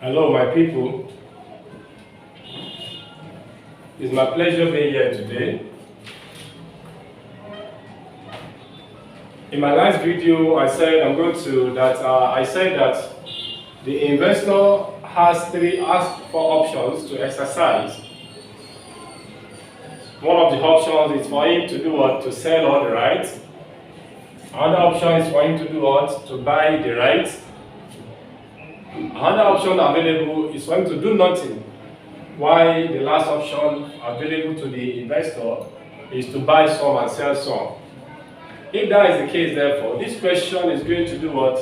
Hello, my people. It's my pleasure being here today. In my last video, I said that the investor has four options to exercise. One of the options is for him to do what? To sell all the rights. Another option is for him to do what? To buy the rights. Another option available is for him to do nothing. While the last option available to the investor is to buy some and sell some. If that is the case, therefore, this question is going to do what?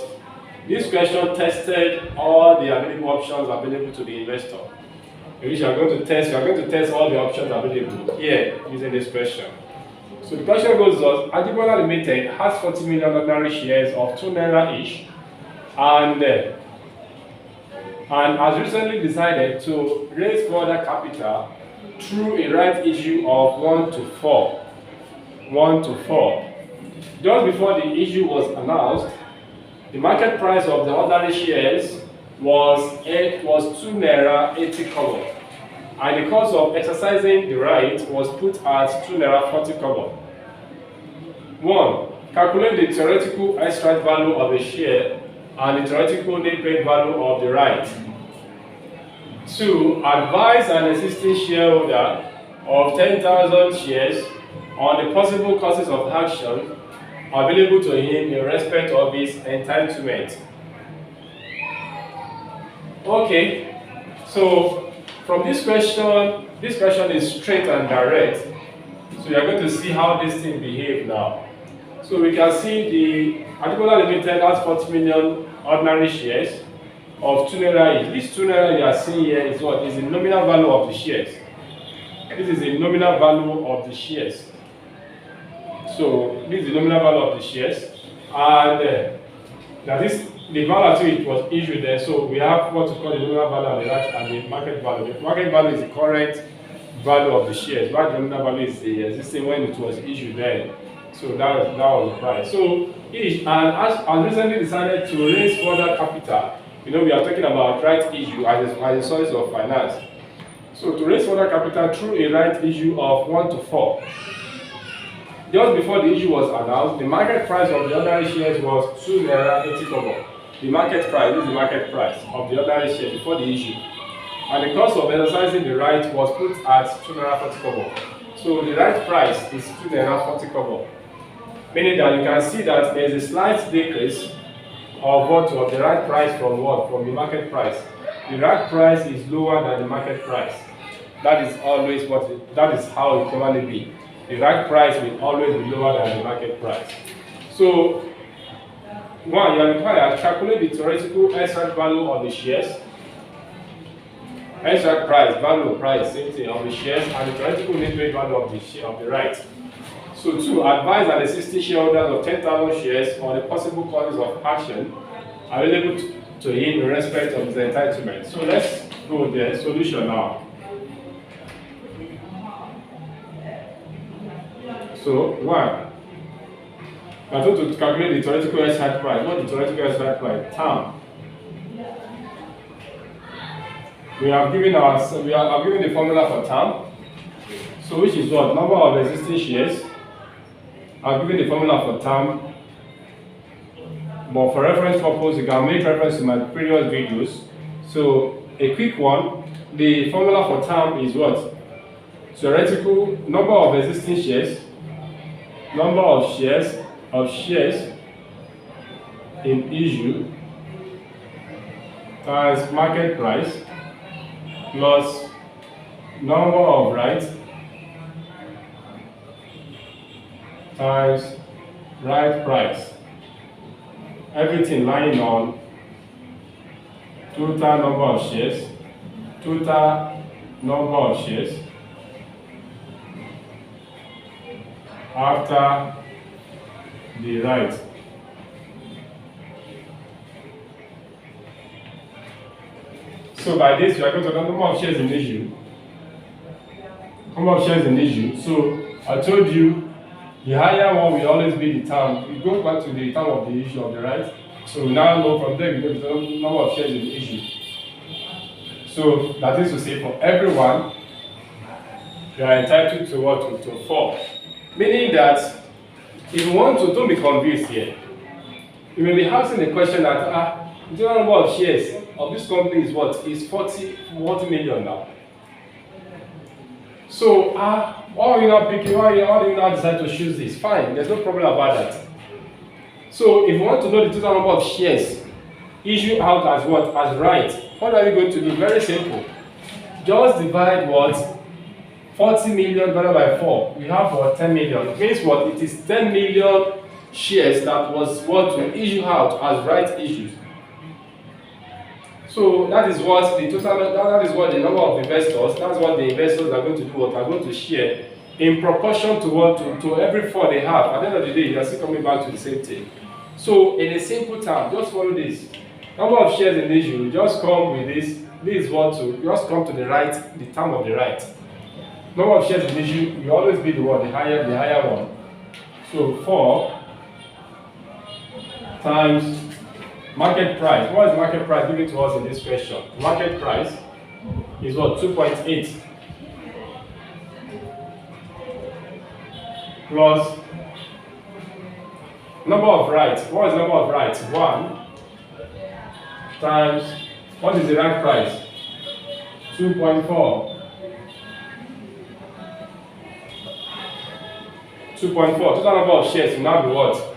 This question tested all the available options available to the investor. Which we are going to test all the options available here using this question. So the question goes thus: Adibola Limited has 40 million ordinary shares of 2 naira each, and has recently decided to raise further capital through a right issue of 1:4. Just before the issue was announced, the market price of the ordinary shares was 2 naira 80 kobo, and the cost of exercising the right was put at 2 naira 40 kobo. 1. Calculate the theoretical extract value of a share and the theoretical net paid value of the right. 2. Advise an existing shareholder of 10,000 shares on the possible courses of action available to him in respect of his entitlement. Okay, so from this question is straight and direct. So you are going to see how this thing behaves now. So we can see the Adibola Limited has 40 million ordinary shares of 2 naira each. This 2 naira you are seeing here is what? Is the nominal value of the shares. This is the nominal value of the shares. So this is the nominal value of the shares, and that is the value to it was issued there. So we have what we call the nominal value and the market value. The market value is the current value of the shares, while the nominal value is the existing when it was issued there. So that was the price. So each and recently decided to raise further capital. You know, we are talking about right issue as a source of finance. So to raise further capital through a right issue of 1:4. Just before the issue was announced, the market price of the ordinary shares was 2 naira 80 kobo. The market price, this is the market price of the ordinary shares before the issue. And the cost of exercising the right was put at 2 naira 40 kobo. So the right price is 2 naira 40 kobo. Meaning that you can see that there is a slight decrease of the right price from what? From the market price. The right price is lower than the market price. That is always that is how it normally be. The right price will always be lower than the market price. So, 1, you are required to calculate the theoretical extract value of the shares, extract price, same thing, of the shares, and the theoretical net paid value of the right. So 2, advise an existing shareholders of 10,000 shares on the possible causes of action available to him in respect of his entitlement. So let's go with the solution now. So 1, we are told to calculate the theoretical extract price. What is the theoretical extract price? Term. We have given the formula for term. So which is what? Number of existing shares. I've given the formula for term. But for reference purpose, you can make reference to my previous videos. So a quick one. The formula for term is what? Theoretical number of existing shares. Number of shares in issue times market price plus number of rights times right price. Everything lying on total number of shares after the right. So by this, we are going to the number of shares in issue. So I told you the higher one will always be the term. We go back to the term of the issue of the right. So we now know from there we go to the number of shares in the issue. So that is to say, for everyone, you are entitled to what? To 4. Meaning that if you want to, don't be confused here. You may be asking the question that the total number of shares of this company is what? Is 40 million now. So why are you not picking? Why do you not decide to choose this? Fine, there's no problem about that. So if you want to know the total number of shares issued out as what? As right. What are we going to do? Very simple. Just divide what? 40 million divided by 4. We have what? 10 million. It means what? It is 10 million shares that was what to issue out as right issues. So that is what the total, that is what the number of investors, that's what the investors are going to do, what are going to share in proportion to what, to every 4 they have. At the end of the day, they are still coming back to the same thing. So in a simple term, just follow this. Number of shares in issue, just come with this. This is what to, just come to the right, the term of the right. Number of shares in issue, you always be the one, the higher one. So 4 times market price. What is market price given to us in this question? Market price is what? 2.8 plus number of rights. What is number of rights? 1 times, what is the right price? 2.4. 2.4. Total number of shares will now be what?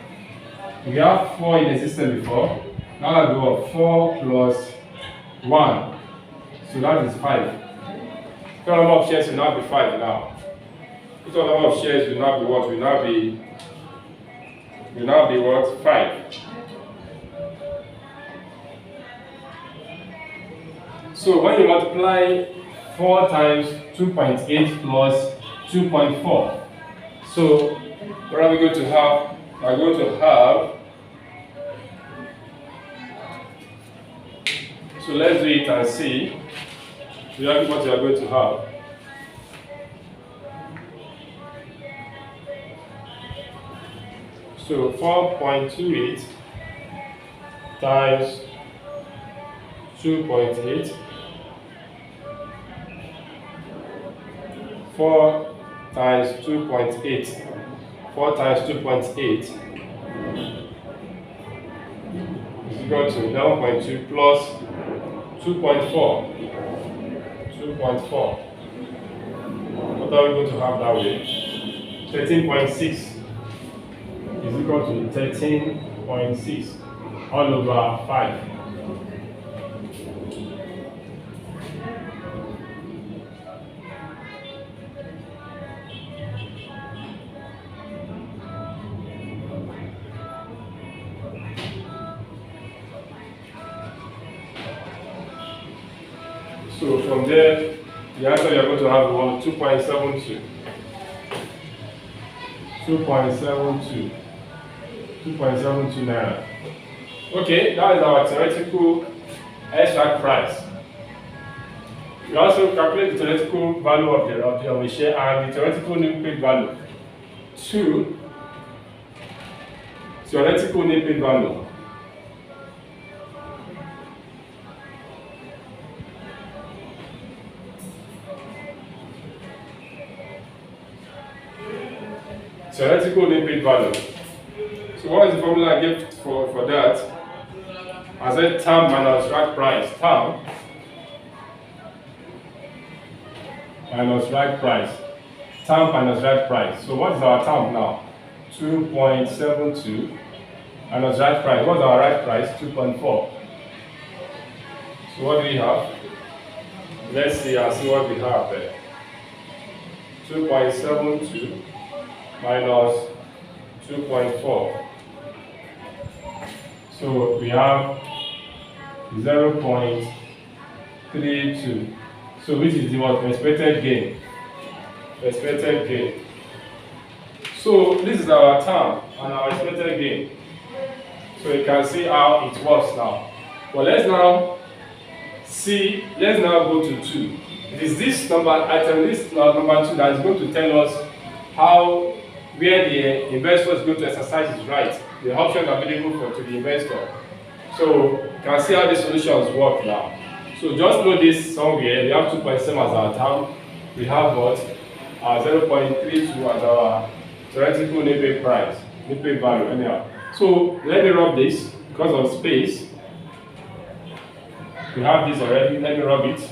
We have 4 in the system before. Now I go up 4 plus 1. So that is 5. Total number of shares will now be 5 now. Total number of shares will now be what? Will now be what? 5. So when you multiply 4 times 2.8 plus 2.4. So what are we going to have? We are going to have, so let's do it and see what you are going to have. So 4.28 times 2.8, 4 times 2.8, 4 times 2.8 is equal to 11.2 plus 2.4. 2.4. What are we going to have that way? 13.6 is equal to 13.6 all over 5. So from there, the answer you are going to have was 2.72. 2.72. 2.72 naira. Okay, that is our theoretical extract price. We also calculate the theoretical value of the share and the theoretical name paid value. 2. Theoretical name paid value. Theoretical paid value. So what is the formula I give for that? I said term minus right price. Term minus right price. Term minus right price. So what is our term now? 2.72 minus right price. What is our right price? 2.4. So what do we have? Let's see and see what we have there. 2.72 minus 2.4. So we have 0.32. So which is the what? Expected gain. Expected gain. So this is our term and our expected gain. So you can see how it works now. But let's now go to 2. It is this number item, this number 2 that is going to tell us how where the investor is going to exercise his right, the option available to the investor. So you can see how the solutions work now. So just know this somewhere. We have 2.7 as our term. We have what? 0.32 as our theoretical net price, net value, anyhow. So let me rub this because of space. We have this already. Let me rub it.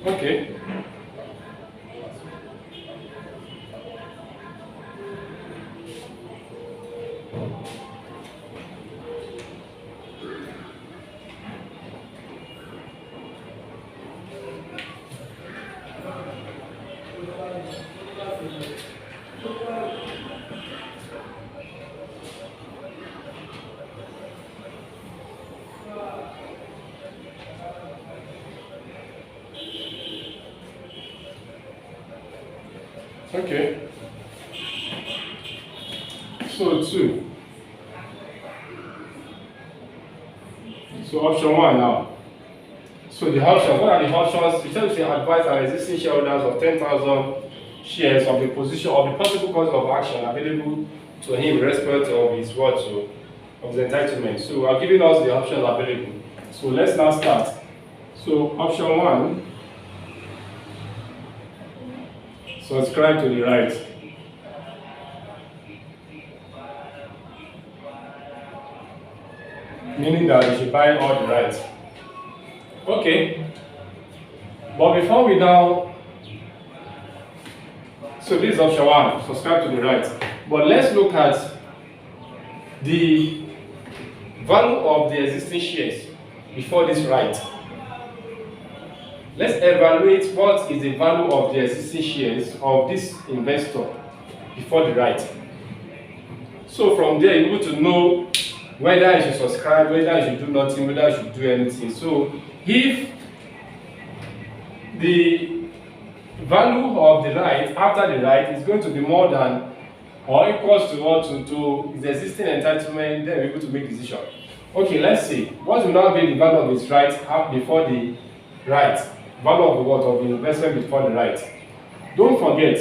Okay. Okay. So 2. So option 1 now. So the options, what are the options? It tells you to advise our existing shareholders of 10,000 shares of the position of the possible course of action available to him in respect of his what, so of the entitlement. So we are giving us the options available. So let's now start. So option 1, subscribe to the right. Meaning that you should buy all the rights. Okay. But before we now, so this is option 1, subscribe to the right. But let's look at the value of the existing shares before this right. Let's evaluate what is the value of the existing shares of this investor before the right. So from there, you're able to know whether I should subscribe, whether I should do nothing, whether I should do anything. So if the value of the right after the right is going to be more than or equals to what to his existing entitlement, then we're able to make decision. Okay, let's see. What will now be the value of his right before the right? Value of the what of the investment before the right. Don't forget,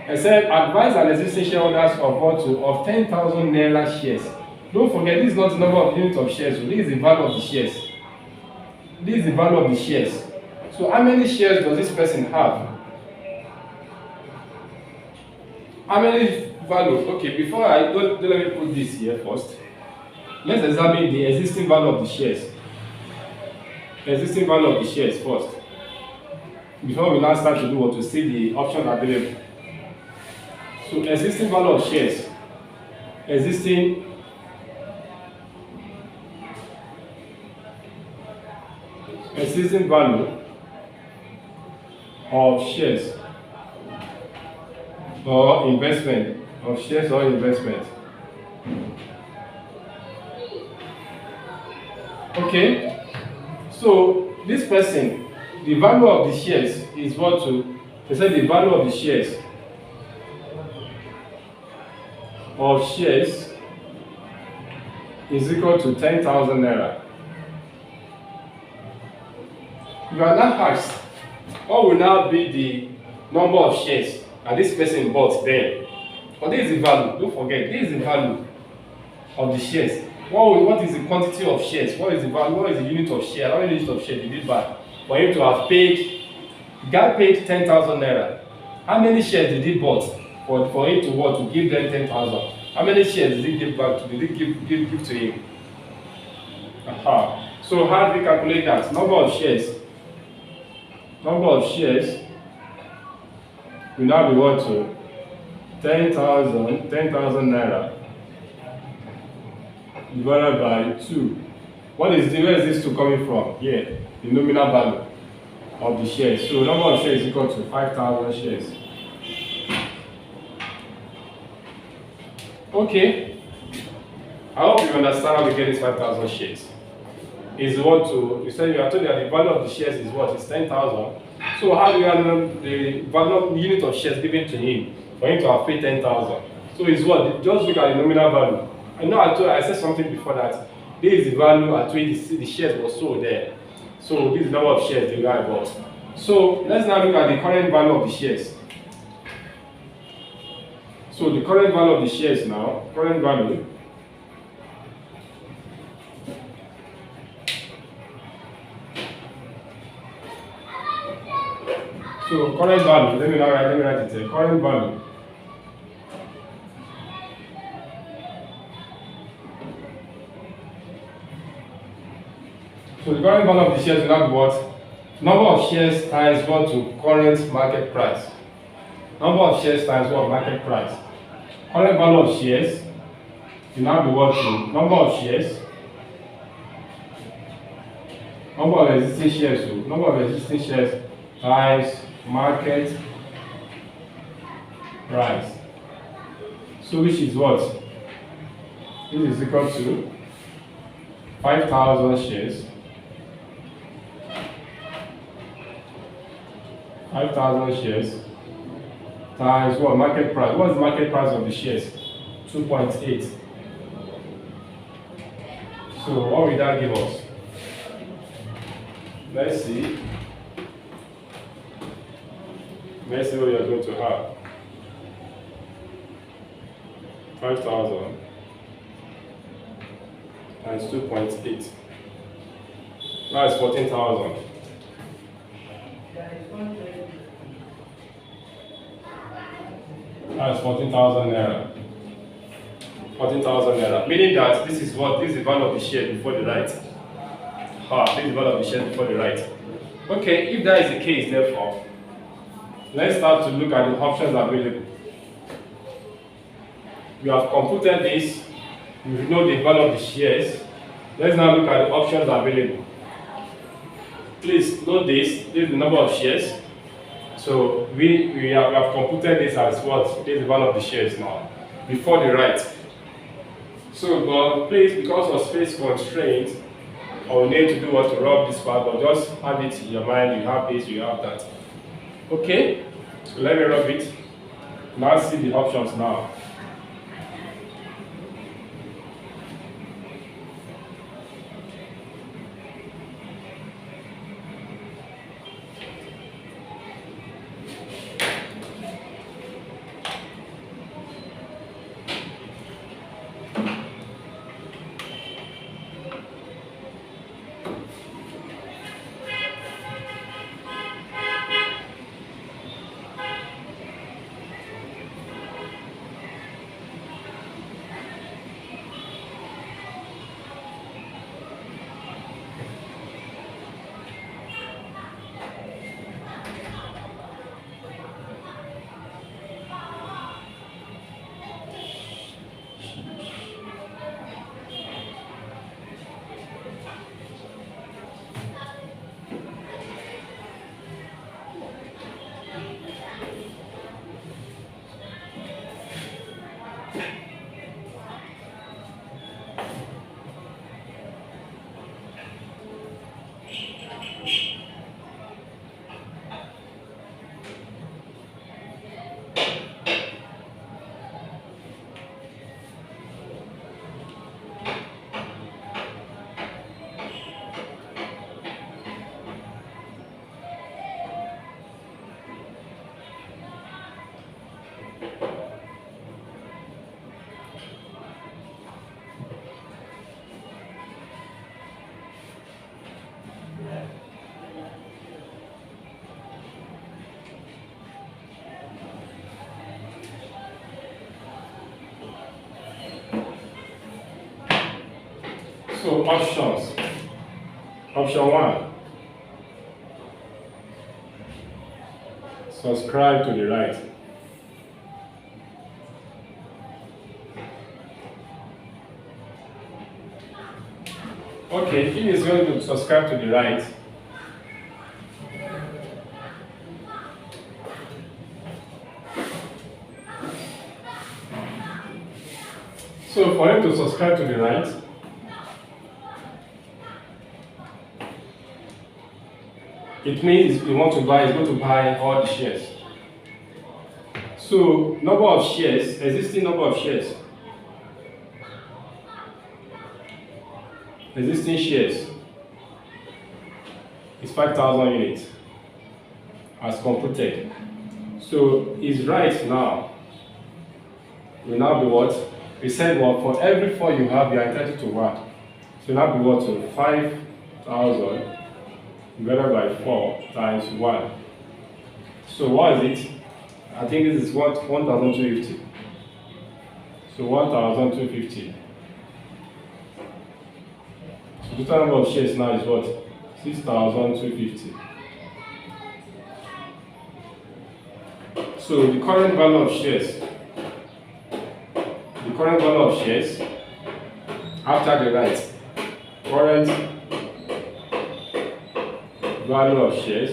I said advise an existing shareholders of what to of 10,000 naira shares. Don't forget, this is not the number of units of shares, so this is the value of the shares. This is the value of the shares. So how many shares does this person have? How many values? Okay, before I don't let me put this here first. Let's examine the existing value of the shares. Existing value of the shares first. Before we now start to do what to see the options available. So existing value of shares. Existing value of shares or investment of shares or investment. Okay, so this person, the value of the shares is what to they said the value of the shares is equal to 10,000 naira. You are now asked, what will now be the number of shares that this person bought then? But this is the value, don't forget, this is the value of the shares. What is the quantity of shares? What is the value? What is the unit of share? How many units of share did he buy? For him to have paid, the guy paid 10,000 naira. How many shares did he bought for him to what? To give them 10,000? How many shares did he give back to? Did he give to him? So how do we calculate that? Number of shares will now be what to 10,000 naira divided by 2. Where is this two coming from? Here, the nominal value of the shares. So number of shares is equal to 5,000 shares. Okay. I hope you understand how we get this 5,000 shares. Is what to you said you are told that the value of the shares is what? Is 10,000. So how do you know the value of unit of shares given to him for him to have paid 10,000? So it's what? Just look at the nominal value. I know I said something before that this is the value at which the shares was sold there. So this is the number of shares the guy bought. So let's now look at the current value of the shares. So the current value of the shares now, current value. So current value, let me write it here. Current value. So the current value of the shares will have what? Number of shares times what to current market price. Number of shares times what? Market price. Current value of shares will now be what to number of shares. Number of existing shares. So number of existing shares times market price. So which is what? This is equal to 5,000 shares. 5,000 shares times what? Market price. What is the market price of the shares? 2.8. So what will that give us? Let's see. Let's see what we are going to have. 5,000 times 2.8. That's 14,000. That's 14,000 naira. 14,000 naira. Meaning that this is what? This is the value of the share before the right. This is the value of the share before the right. Okay, if that is the case, therefore, let's start to look at the options available. We have computed this. We know the value of the shares. Let's now look at the options available. Please note this. This is the number of shares. So we have computed this as what? This is the value of the shares now before the right. So, but please, because of space constraints, I will need to do what to rub this part, but just have it in your mind. You have this, you have that. Okay, so let me rub it. Now see the options now. So options. Option 1. Subscribe to the right. Okay, if it's going to subscribe to the right, so for him to subscribe to the right, it means he wants to buy, he's going to buy all the shares. So number of shares, existing number of shares. Existing shares is 5,000 units as computed. So his right now will now be what? We said what? For every 4 you have, you are entitled to 1. So now be what? So 5,000 divided by 4 times 1. So what is it? I think this is what? 1,250. So 1,250. So the total number of shares now is what? 6,250. So the current value of shares, after the right, current value of shares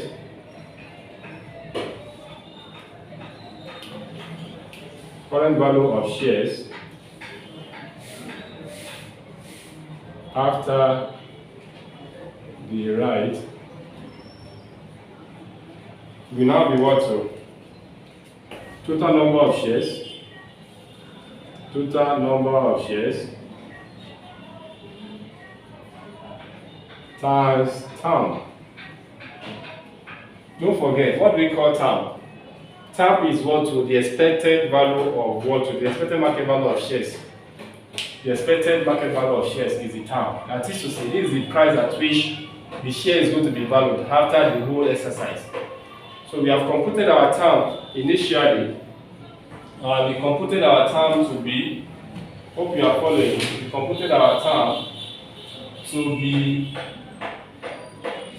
after the right will now be what? So total number of shares times term. Don't forget, what do we call term? Term is what? To the expected value of what? To the expected market value of shares. The expected market value of shares is the term. That is to say, this is the price at which the share is going to be valued after the whole exercise. So we have computed our term initially. We computed our term to be, hope you are following, we computed our term to be,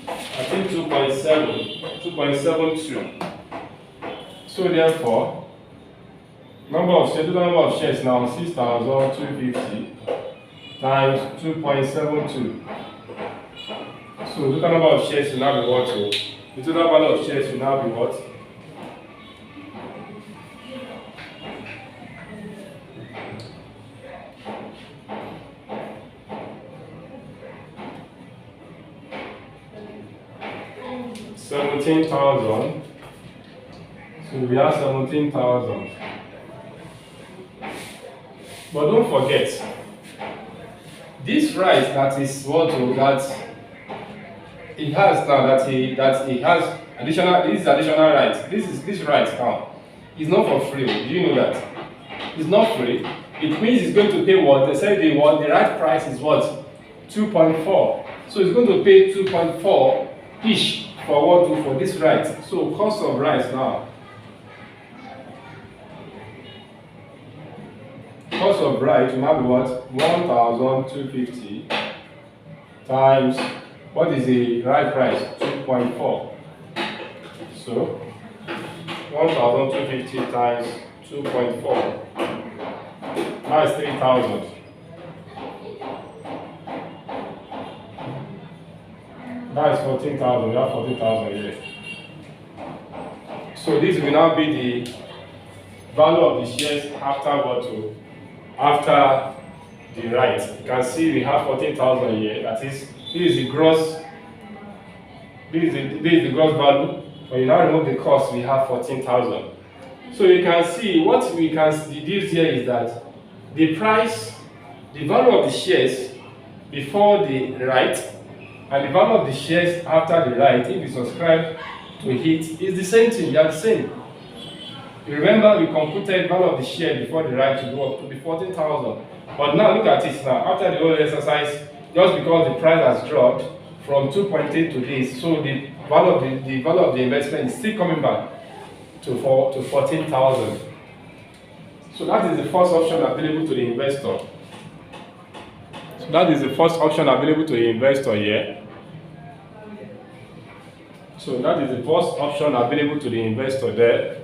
I think 2.72. So therefore, total number of shares now 6,250 times 2.72. So total number of shares will now be what? So the total value of shares will now be what? $17,000. So we have 17,000. But don't forget, this right that is what that it has now that he has additional, this is additional right. This right now is not for free. Do you know that? It's not free. It means it's going to pay what? They said the right price is what? 2.4. So it's going to pay 2.4 each for what? For this right. So cost of rights now. Cost of right will now be what? 1,250 times, what is the right price? 2.4. So 1,250 times 2.4. That's 3,000. That's 14,000. We have 14,000 here. So this will now be the value of the shares after what? After the right. You can see we have 14,000 here. That is, this is the gross. This is the gross value. When you now remove the cost, we have 14,000. So you can see what we can deduce here is that the price, the value of the shares before the right, and the value of the shares after the right, if you subscribe to it, is the same thing. They are the same. You remember we computed value of the share before the right to go up to be 14,000. But now look at it now. After the whole exercise, just because the price has dropped from 2.8 to this, so the value of the investment is still coming back to 14,000. So that is the first option available to the investor. So that is the first option available to the investor here. So that is the first option available to the investor there.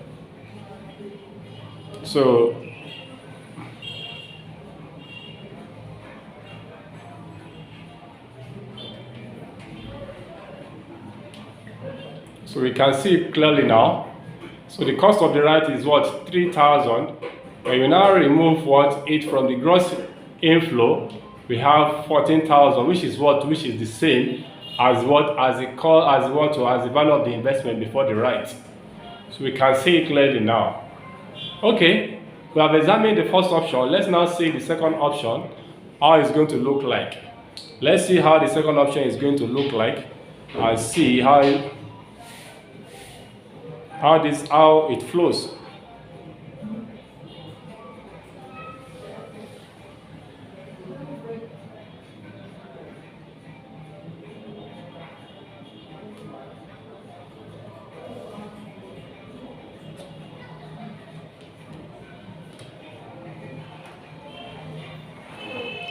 So So we can see it clearly now. So the cost of the right is what? 3,000. When you now remove what? 8 from the gross inflow, we have 14,000, which is what? Which is the same as what? As the value of the investment before the right. So we can see it clearly now. Okay, we have examined the first option. Let's now see the second option, how it's going to look like. Let's see how the second option is going to look like and see how it flows.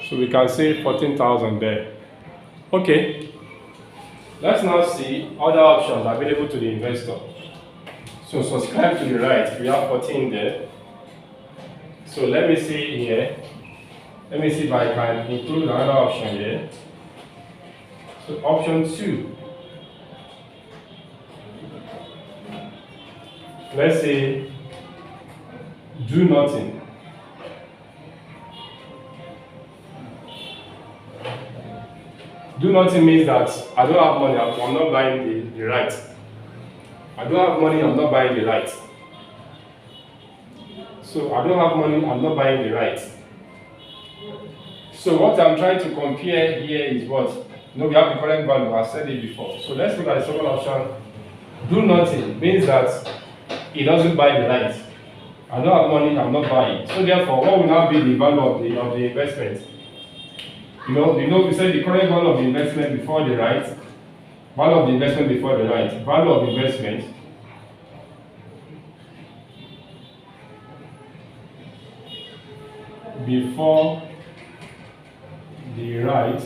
So we can say 14,000 there. Okay, let's now see other options available to the investor. So subscribe to the right, we have 14 there. So let me see here. Let me see if I can include another option here. So option 2. Let's say do nothing. Do nothing means that I don't have money, I'm not buying the right. I don't have money, I'm not buying the right. So I don't have money, I'm not buying the right. So what I'm trying to compare here is what? We have the correct value, I've said it before. So let's look at the second option. Do nothing means that he doesn't buy the right. I don't have money, I'm not buying. So therefore, what will now be the value of the investment? We said the correct value of the investment before the right. Value of the investment before the right. Value of investment before the right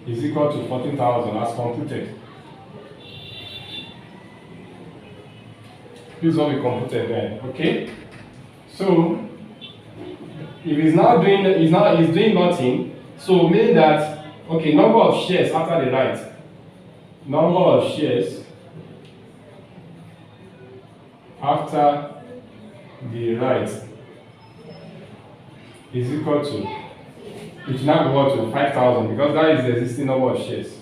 is equal to 14,000 as computed. This is what we computed then. Okay? So if he's now doing nothing, so meaning that okay, number of shares after the right. Number of shares after the right is equal to, it now go to 5,000 because that is the existing number of shares.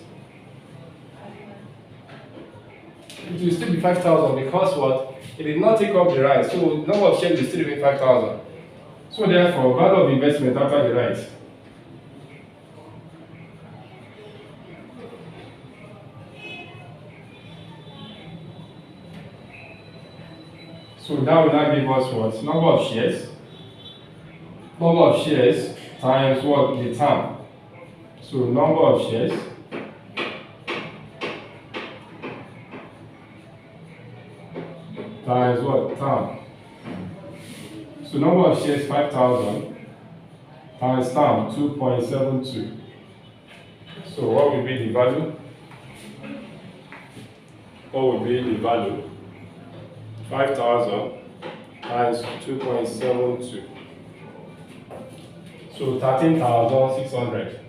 It will still be 5,000 because what? It did not take up the right, so number of shares will still be 5,000. So therefore, value of investment after the right so that will now give us what? Number of shares. Number of shares times what? The term. So number of shares times what? Term. So number of shares 5,000 times term 2.72. So what will be the value? What will be the value? 5,000 times 2.72. So 13,600.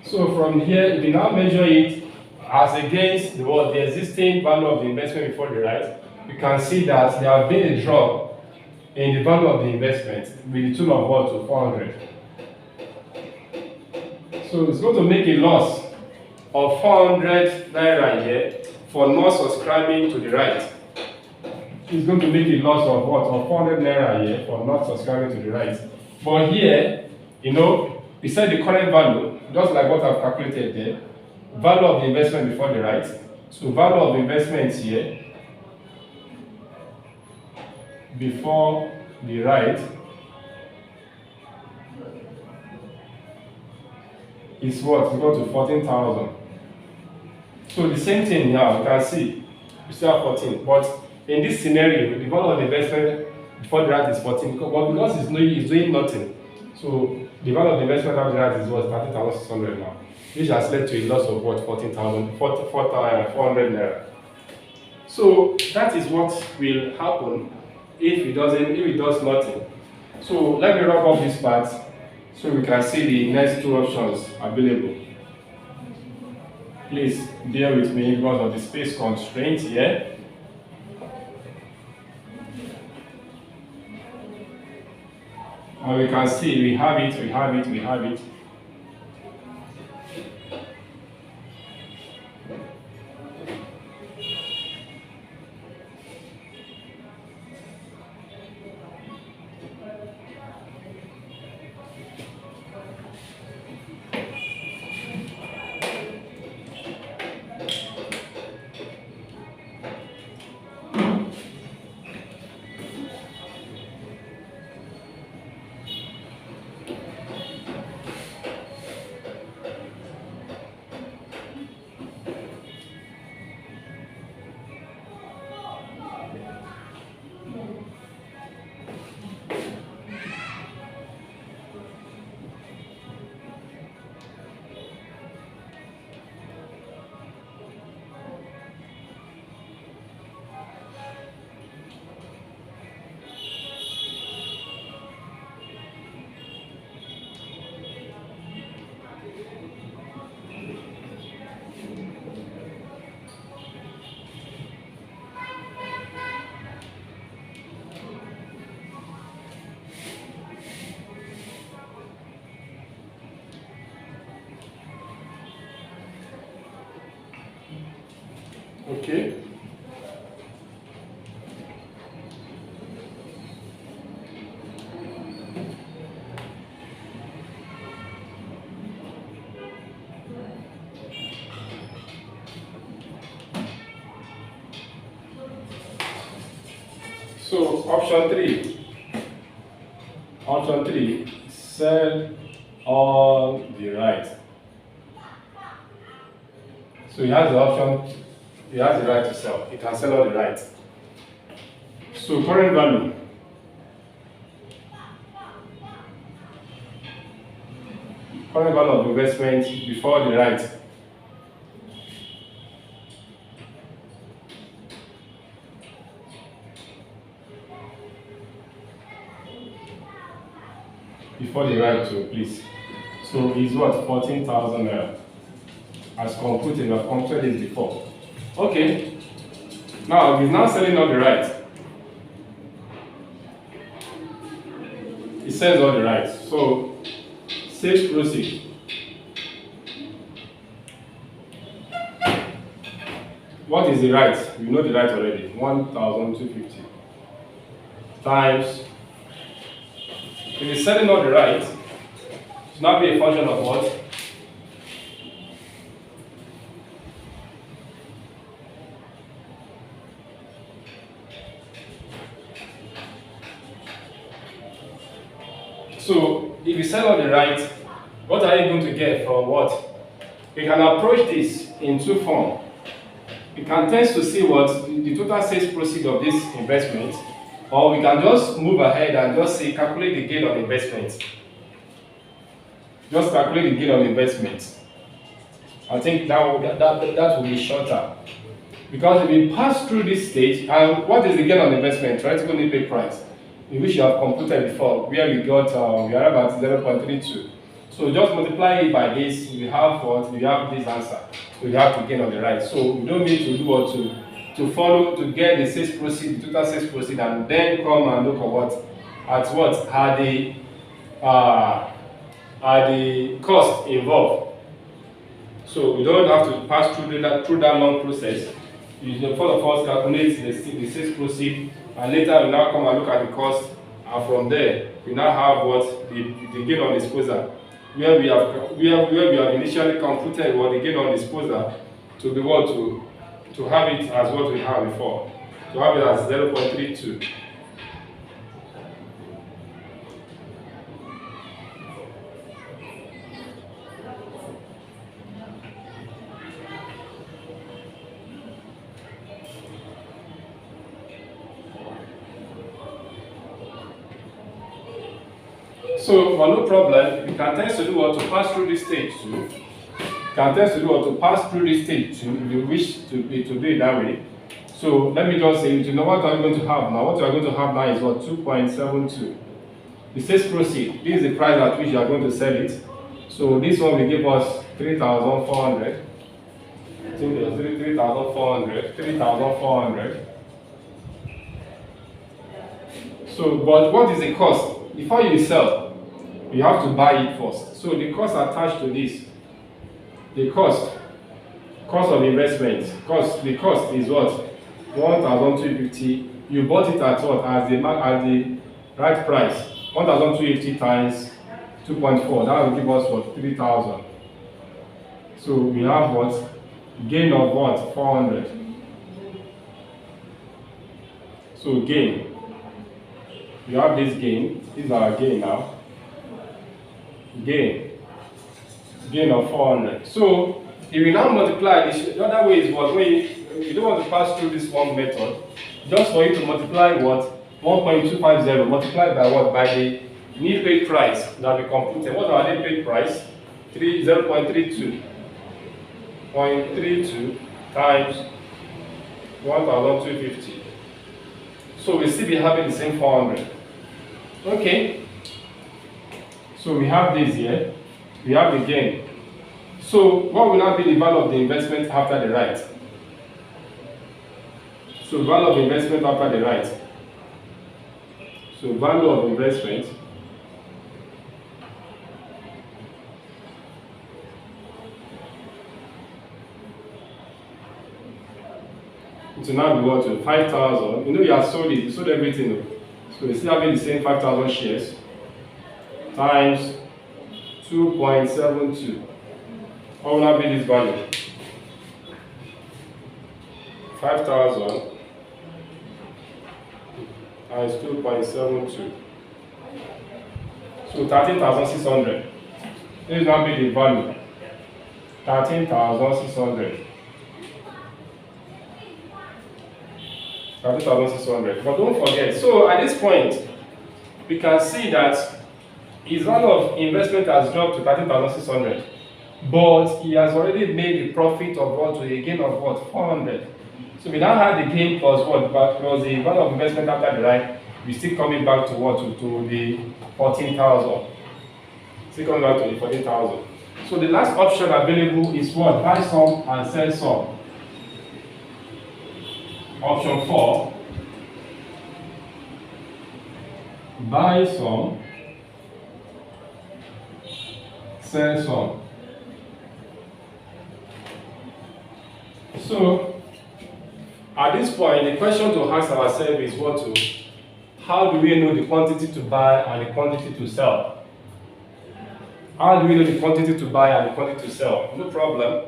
So from here, if you now measure it as against the existing value of the investment before the right, you can see that there has been a drop in the value of the investment with the tune of what? To 400. So it's going to make a loss of 400 naira here for not subscribing to the right. It's going to make a loss of what? Of 400 naira here for not subscribing to the right. But here, we said the current value, just like what I've calculated there, value of the investment before the right. So value of the investment here before the right is what? Equal to 14,000. So the same thing now, you can see, we still have 14. But in this scenario, the value of the investment before the right is 14. But because it's doing nothing, so the value of the investment after the right is what? 13,600 now. Which has led to a loss of what? 4,400 naira. So that is what will happen if it does nothing. So let me wrap up this part so we can see the next two options available. Please bear with me because of the space constraint here. And we can see we have it. Okay. So option 3, sell all the right. So he has the option, he has the right to sell. He can sell all the right. So current value. Current value of investment before the right. Before the right to please. So is what? 14,000 naira. As computed, we have computed this before. Okay. Now he's now selling all the right. He sells all the rights. So sales proceed. What is the right? You know the right already. 1,250 times. If he's selling all the right, it should now be a function of what? So if you sell all the right, what are you going to get from what? We can approach this in two forms. We can test to see what the total sales proceeds of this investment, or we can just move ahead and just say calculate the gain on investment. Just calculate the gain on investment. I think that will be shorter. Because if we pass through this stage, and what is the gain on investment? Theoretical net pay price, in which you have computed before, where we got we are about 0.32. So just multiply it by this, we have what? We have this answer. So we have to gain on the right. So we don't need to do what to follow to get the sales proceed, the total sales proceed, and then come and look at what are the costs involved. So we don't have to pass through that long process. You first of all calculate the sales proceed, and later we now come and look at the cost, and from there we now have what the gain on disposal, where we have initially computed what the gain on disposal to be what to have it as what we had before, to have it as 0.32. So, for no problem, you can tend to do what to pass through this stage too. You can tend to do what to pass through this stage too if you wish to do it that way. So, let me just say, you know what are we going to have now? What we are going to have now is what? 2.72. The sales proceed. This is the price at which you are going to sell it. So, this one will give us 3,400. I think there's 3,400. 3,400. So, but what is the cost? Before you sell, you have to buy it first. So the cost attached to this, the cost of investment, the cost is what? 1,250. You bought it at what? As the right price. 1,250 times 2.4. That will give us what? 3,000. So we have what? Gain of what? 400. So gain. You have this gain. This is our gain now. Gain of 400. So if you now multiply this, the other way is what? When you don't want to pass through this one method, just for you to multiply what? 1.250 multiplied by what? By the new paid price that we computed. What are the paid price? 0.32. 0.32 times 1,250. So we still be having the same 400. Okay. So we have this here. We have the gain. So what will now be the value of the investment after the right? So value of investment after the right. So value of investment it will now be what? 5,000. You know you have sold it, you sold everything. So we still having the same 5,000 shares times 2.72. What will now be this value? 5,000 times 2.72. So 13,600. This will now be the value. 13,600. 13,600. But don't forget, so at this point, we can see that his value of investment has dropped to 13,600. But he has already made a profit of what? To a gain of what? 400. So we now have the gain plus what? Plus the value of investment after the right, we still coming back to what? To the 14,000. Still coming back to the 14,000. So the last option available is what? Buy some and sell some. Option 4. Buy some, sell some. So, at this point, the question to ask ourselves is how do we know the quantity to buy and the quantity to sell? How do we know the quantity to buy and the quantity to sell? No problem.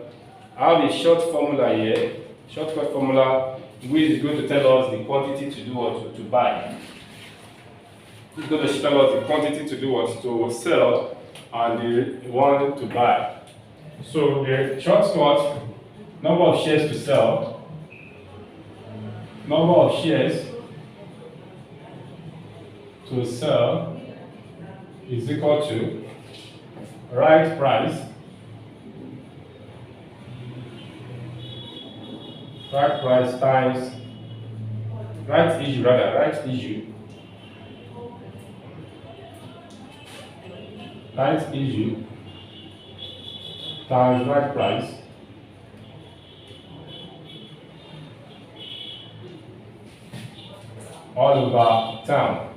I have a short formula here. Shortcut formula, which is going to tell us the quantity to do what? To buy. It's going to tell us the quantity to do what? To sell and the one to buy. So the shortcut, number of shares to sell, number of shares to sell is equal to right price, times right issue times right price all over town,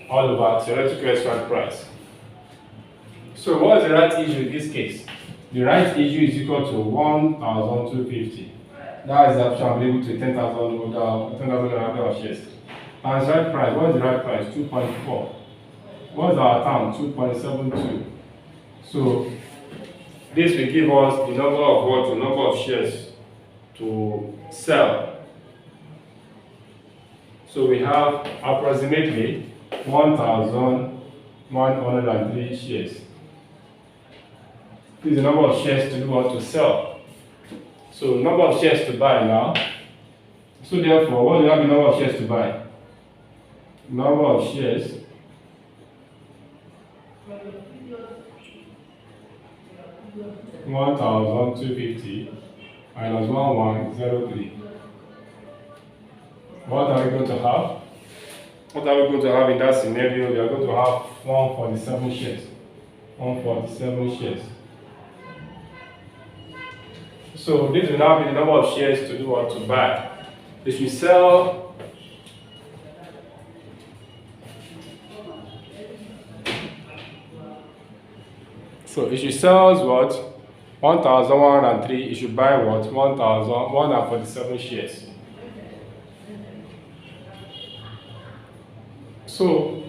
all over theoretical extract price. So what is the right issue in this case? The right issue is equal to 1,250. That is attributable to 10,000 shares. Times right price. What is the right price? 2.4. What is our town? 2.72. So this will give us the number of what? The number of shares to sell. So we have approximately 1,103 shares. This is the number of shares to do what? To sell. So number of shares to buy now. So therefore, what do you have the number of shares to buy? Number of shares (1,250) minus 1,103. What are we going to have? What are we going to have in that scenario? We are going to have 147 shares. 147 shares. So this will now be the number of shares to do what to buy. If you sell if you sell what 1,103, you should buy what 1,147 shares. So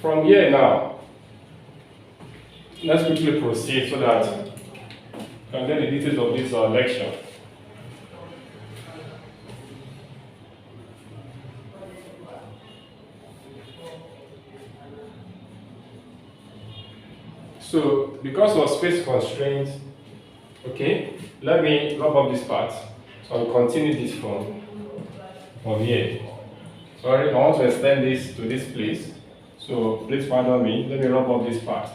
from here now, let's quickly proceed so that you can get the details of this lecture. So because of space constraints, okay, let me wrap up this part. So I'll continue this from here. Sorry, I want to extend this to this place. So please pardon me. Let me wrap up this part.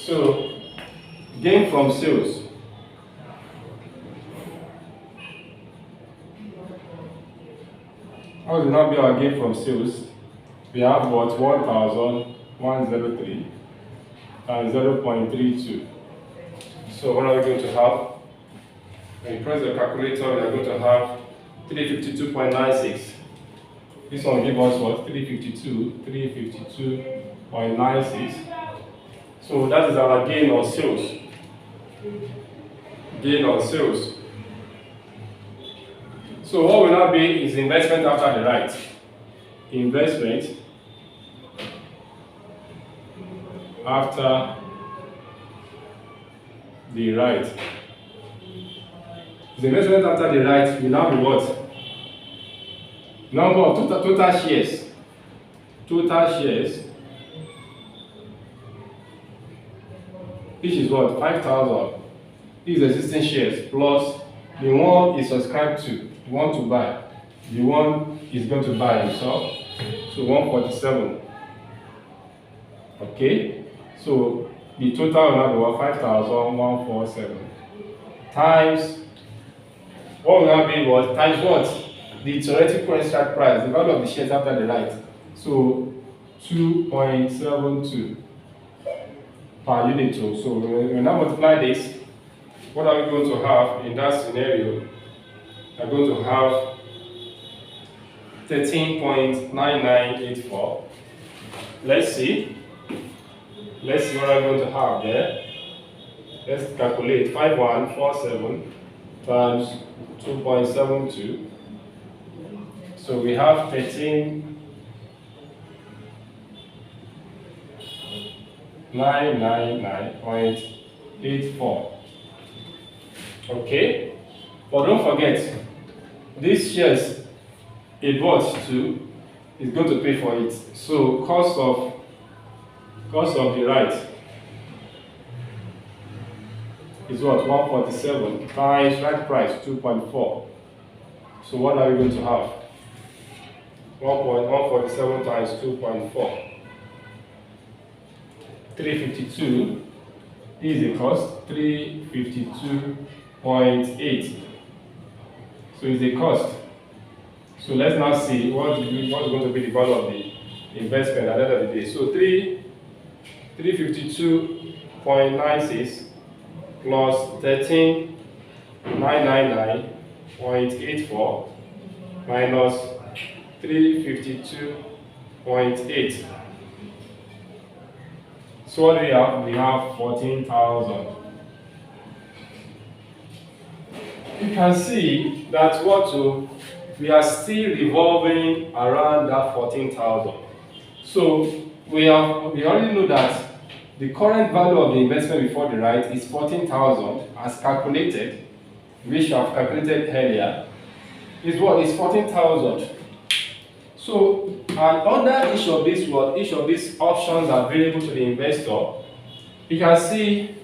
So, gain from sales. How will not be our gain from sales? We have what 1,103 and 0.32. So what are we going to have? When you press the calculator, we are going to have 352.96. This one will give us what? 352.96. So that is our gain on sales. Gain on sales. So what will now be is investment after the right. Investment after the right. The investment after the right will now be what? Number of total shares. Total shares. Which is what? 5,000. These existing shares plus the one is subscribed to, the one to buy. The one is going to buy himself. So 147. Okay? So the total will now be what? 5,147. Times what will now be what? Times what? The theoretical strike price, the value of the shares after the right. So 2.72 per unit. So when we now multiply this, what are we going to have in that scenario? We're going to have 13.9984. Let's see what I'm going to have there. Let's calculate 5147 times 2.72. So we have 999.84. Okay, but don't forget, these shares it bought to is going to pay for it. So cost of the right is what? 147 times right price 2.4. So what are we going to have? 1.147 times 2.4. 352 is the cost. 352.8. So it's the cost. So let's now see what's going to be the value of the investment at the end of the day. So 352.96 plus 13,999.84 minus 352.8. So what do we have? We have 14,000. You can see that we are still revolving around that 14,000. So we already know that the current value of the investment before the right is 14,000 as calculated, which I have calculated earlier. Is what is 14,000. So, and under each of these options available to the investor, you can see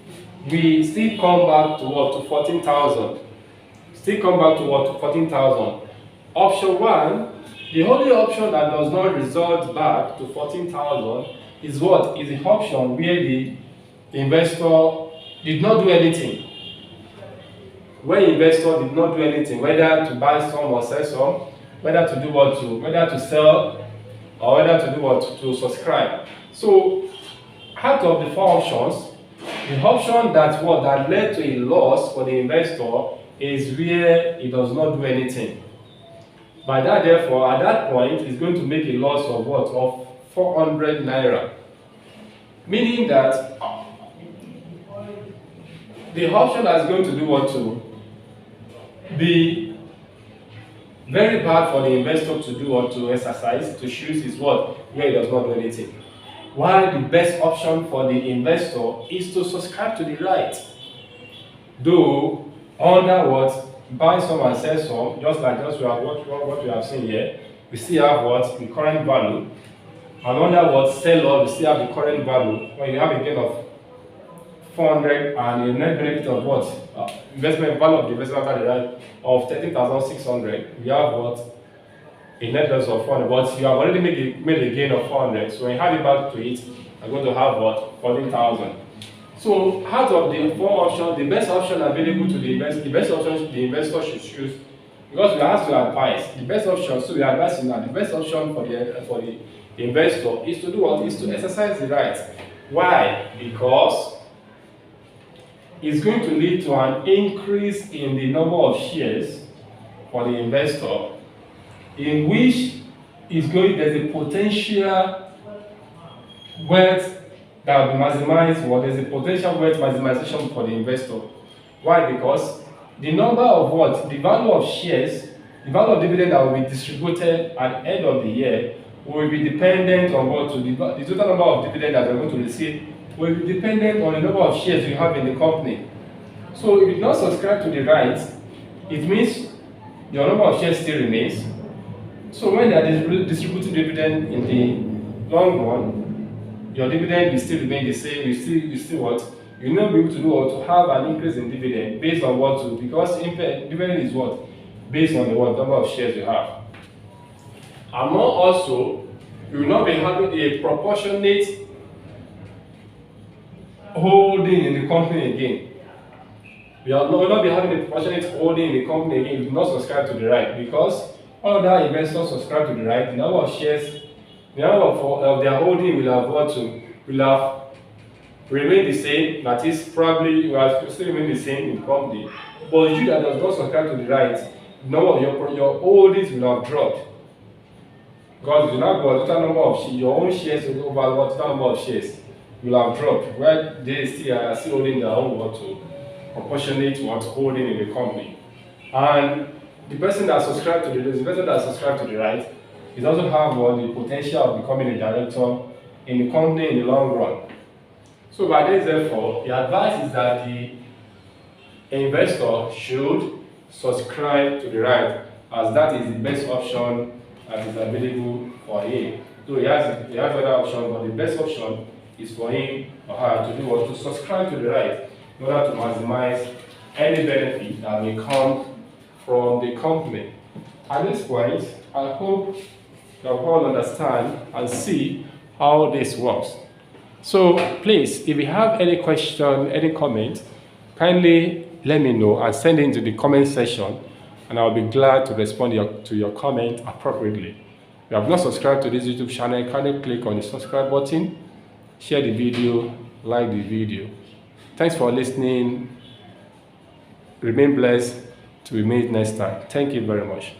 we still come back to what? To 14,000. Still come back to what? To 14,000. Option 1, the only option that does not result back to 14,000 is what? Is the option where the investor did not do anything. Where the investor did not do anything, whether to buy some or sell some, whether to do what to, whether to sell or whether to do what to subscribe. So, out of the 4 options, the option that led to a loss for the investor is where it does not do anything. By that, therefore, at that point, it's going to make a loss of what? Of 400 naira. Meaning that the option that's going to do what to be very bad for the investor to do or to exercise, to choose is what? Where it does not do anything. While the best option for the investor is to subscribe to the right. Though, under what? Buy some and sell some, just like what we have seen here, we still have what? The current value. And under what? Sell all, we still have the current value. When you have a gain of 400 and a net benefit of what? Investment value of the investment value, right, of 13,600, we have what? A net loss of 400, but you have already made a gain of 400. So when you have it back to it, you're going to have what? 14,000. So out of the 4 options, the best option available to the investor, the best option the investor should choose, because we have to advise, the best option, so we are advising now, the best option for the investor is to do what? Is to exercise the right. Why? Because it's going to lead to an increase in the number of shares for the investor, in which there's a potential wealth that will be maximized, or there's a potential wealth maximization for the investor. Why? Because the number of what? The value of shares, the value of dividend that will be distributed at the end of the year will be dependent on what? The total number of dividend that you're going to receive will be dependent on the number of shares you have in the company. So if you do not subscribe to the right, it means your number of shares still remains. So when they are distributing dividend in the long run, your dividend will still remain the same. You still what? You'll not be able to do what? To have an increase in dividend based on what to, because dividend is what? Based on the what? Number of shares you have. And more also, you will not be having a proportionate holding in the company again. We will not be having a proportionate holding in the company again if you do not subscribe to the right, because all other investors subscribe to the right, the number of shares, the number of their holding will have remained the same. That is, probably will still remain the same in the company. But you that does not subscribe to the right, the number of your holdings will have dropped. Because you now got total number of your own shares over what total number of shares will have dropped, where they still are holding their own what to proportionate what's holding in the company. And the person that subscribed to the right is also have the potential of becoming a director in the company in the long run. So by this, therefore, the advice is that the investor should subscribe to the right, as that is the best option that is available for him. So he has other options, but the best option is for him or her to do what? To subscribe to the right in order to maximize any benefit that may come from the company. At this point, I hope that we all understand and see how this works. So please, if you have any question, any comment, kindly let me know and send it into the comment section, and I'll be glad to respond to your comment appropriately. If you have not subscribed to this YouTube channel, kindly click on the subscribe button, share the video, like the video. Thanks for listening. Remain blessed. To be made next time. Thank you very much.